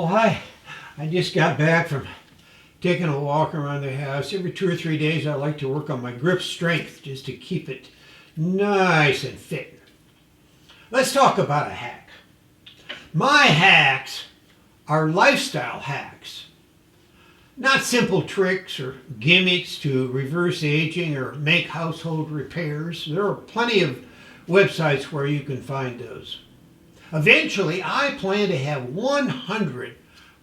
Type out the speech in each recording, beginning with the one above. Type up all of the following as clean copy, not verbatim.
Oh, hi. I just got back from taking a walk around the house. Every 2 or 3 days, I like to work on my grip strength just to keep it nice and fit. Let's talk about a hack. My hacks are lifestyle hacks, not simple tricks or gimmicks to reverse aging or make household repairs. There are plenty of websites where you can find those. Eventually, I plan to have 100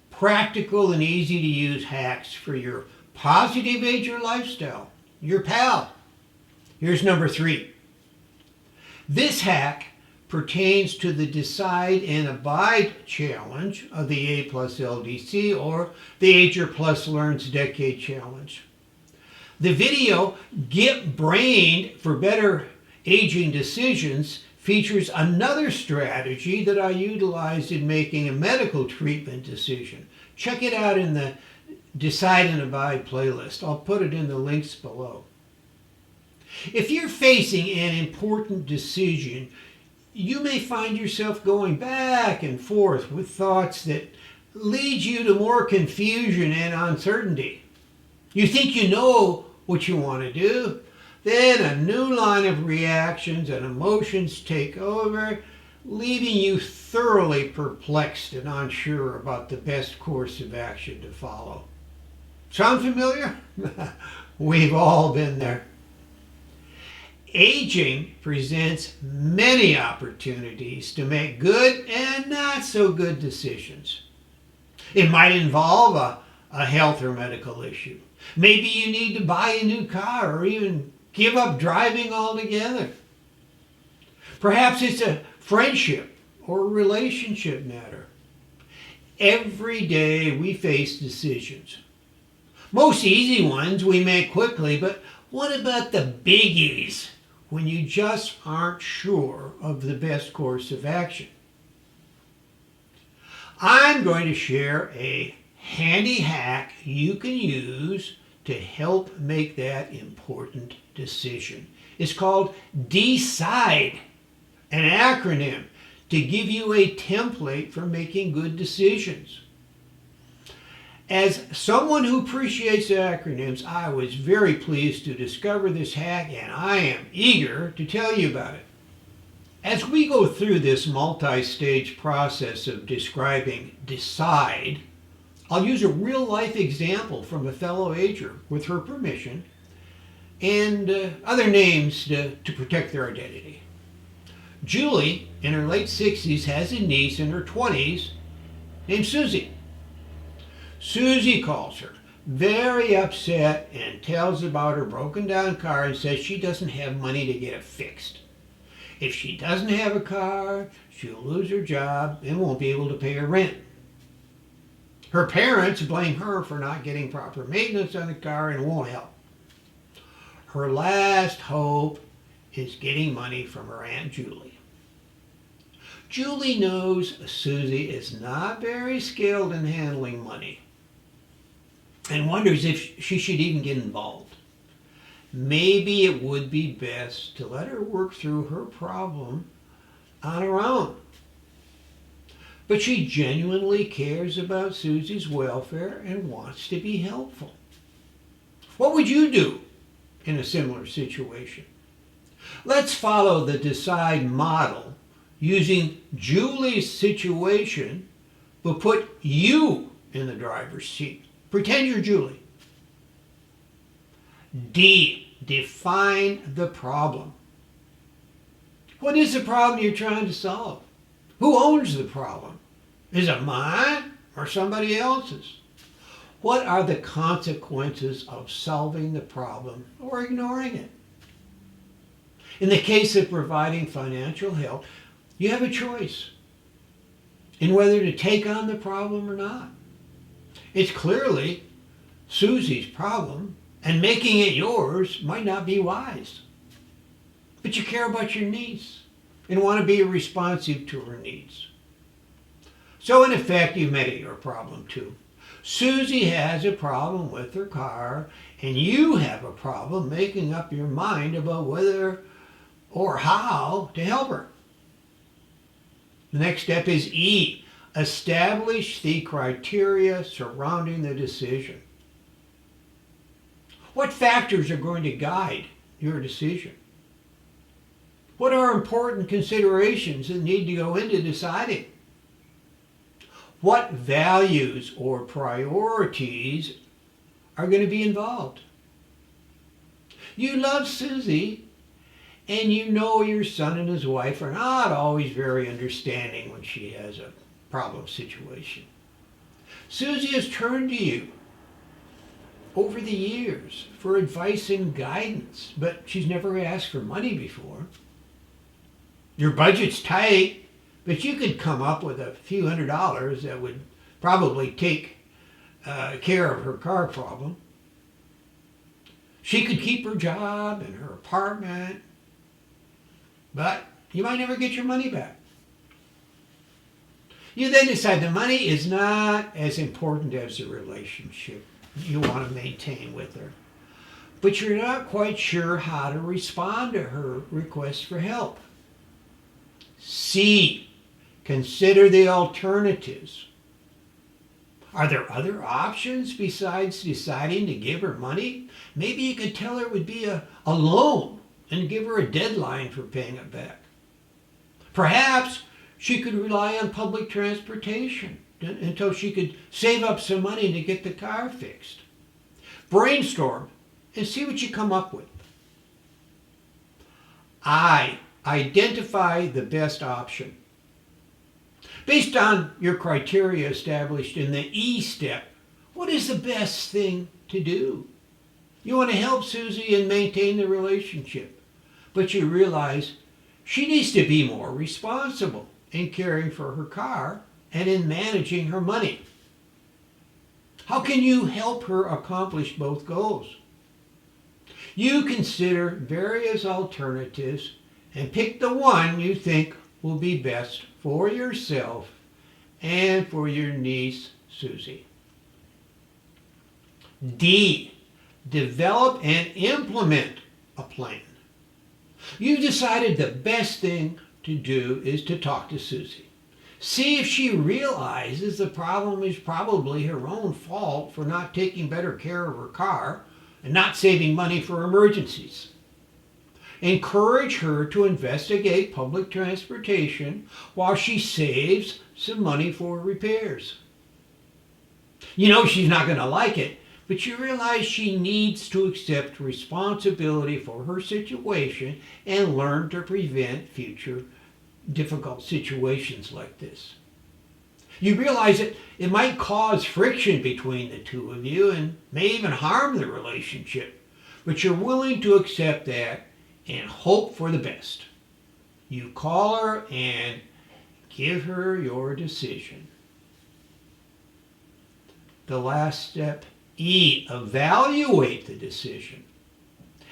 practical and easy to use hacks for your positive ager lifestyle, your pal. Here's number 3. This hack pertains to the Decide and Abide challenge of the A plus LDC or the Ager Plus Learns Decade Challenge. The video Get Brained for Better Aging Decisions features another strategy that I utilized in making a medical treatment decision. Check it out in the Decide and Abide playlist. I'll put it in the links below. If you're facing an important decision, you may find yourself going back and forth with thoughts that lead you to more confusion and uncertainty. You think you know what you want to do, then a new line of reactions and emotions take over, leaving you thoroughly perplexed and unsure about the best course of action to follow. Sound familiar? We've all been there. Aging presents many opportunities to make good and not so good decisions. It might involve a health or medical issue. Maybe you need to buy a new car or even give up driving altogether. Perhaps it's a friendship or relationship matter. Every day we face decisions. Most easy ones we make quickly, but what about the biggies when you just aren't sure of the best course of action? I'm going to share a handy hack you can use to help make that important decision. It's called Decide, an acronym to give you a template for making good decisions. As someone who appreciates acronyms, I was very pleased to discover this hack, and I am eager to tell you about it. As we go through this multi-stage process of describing Decide, I'll use a real-life example from a fellow ager, with her permission, and other names to protect their identity. Julie, in her late 60s, has a niece in her 20s named Susie. Susie calls her, very upset, and tells about her broken down car and says she doesn't have money to get it fixed. If she doesn't have a car, she'll lose her job and won't be able to pay her rent. Her parents blame her for not getting proper maintenance on the car and won't help. Her last hope is getting money from her Aunt Julie. Julie knows Susie is not very skilled in handling money and wonders if she should even get involved. Maybe it would be best to let her work through her problem on her own. But she genuinely cares about Susie's welfare and wants to be helpful. What would you do in a similar situation? Let's follow the Decide model using Julie's situation, but put you in the driver's seat. Pretend you're Julie. D, define the problem. What is the problem you're trying to solve? Who owns the problem? Is it mine or somebody else's? What are the consequences of solving the problem or ignoring it? In the case of providing financial help, you have a choice in whether to take on the problem or not. It's clearly Susie's problem, and making it yours might not be wise. But you care about your niece and want to be responsive to her needs. So in effect, you've made it your problem too. Susie has a problem with her car, and you have a problem making up your mind about whether or how to help her. The next step is E, Establish the criteria surrounding the decision. What factors are going to guide your decision? What are important considerations that need to go into deciding? What values or priorities are going to be involved? You love Susie, and you know your son and his wife are not always very understanding when she has a problem situation. Susie has turned to you over the years for advice and guidance, but she's never asked for money before. Your budget's tight, but you could come up with a few $100s that would probably take care of her car problem. She could keep her job and her apartment, but you might never get your money back. You then decide the money is not as important as the relationship you want to maintain with her, but you're not quite sure how to respond to her request for help. C, consider the alternatives. Are there other options besides deciding to give her money? Maybe you could tell her it would be a loan and give her a deadline for paying it back. Perhaps she could rely on public transportation until she could save up some money to get the car fixed. Brainstorm and see what you come up with. I, identify the best option. Based on your criteria established in the E step, what is the best thing to do? You want to help Susie and maintain the relationship, but you realize she needs to be more responsible in caring for her car and in managing her money. How can you help her accomplish both goals? You consider various alternatives and pick the one you think will be best for yourself and for your niece, Susie. D, develop and implement a plan. You've decided the best thing to do is to talk to Susie. See if she realizes the problem is probably her own fault for not taking better care of her car and not saving money for emergencies. Encourage her to investigate public transportation while she saves some money for repairs. You know she's not going to like it, but you realize she needs to accept responsibility for her situation and learn to prevent future difficult situations like this. You realize that it might cause friction between the two of you and may even harm the relationship, but you're willing to accept that and hope for the best. You call her and give her your decision. The last step, E, evaluate the decision.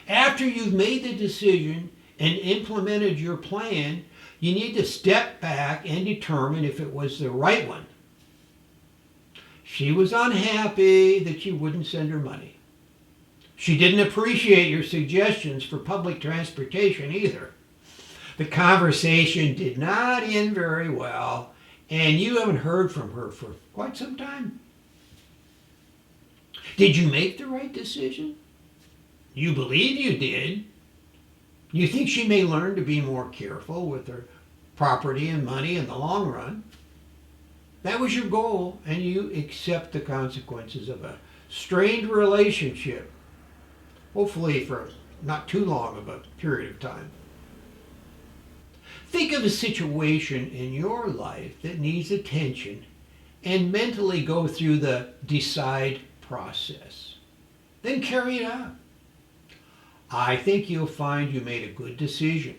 After you've made the decision and implemented your plan, you need to step back and determine if it was the right one. She was unhappy that you wouldn't send her money. She didn't appreciate your suggestions for public transportation either. The conversation did not end very well, and you haven't heard from her for quite some time. Did you make the right decision? You believe you did. You think she may learn to be more careful with her property and money in the long run. That was your goal, and you accept the consequences of a strained relationship, hopefully for not too long of a period of time. Think of a situation in your life that needs attention and mentally go through the decide process. Then carry it out. I think you'll find you made a good decision.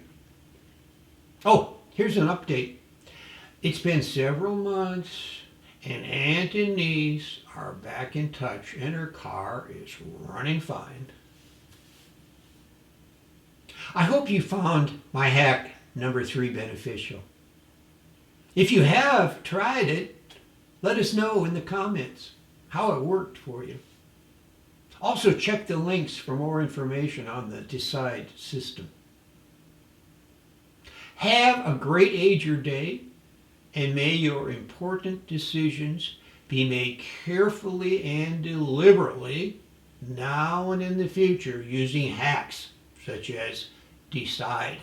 Oh, here's an update. It's been several months and Aunt and niece are back in touch and her car is running fine. I hope you found my hack number 3 beneficial. If you have tried it, let us know in the comments how it worked for you. Also check the links for more information on the Decide system. Have a great Age Your Day, and may your important decisions be made carefully and deliberately now and in the future using hacks such as decide.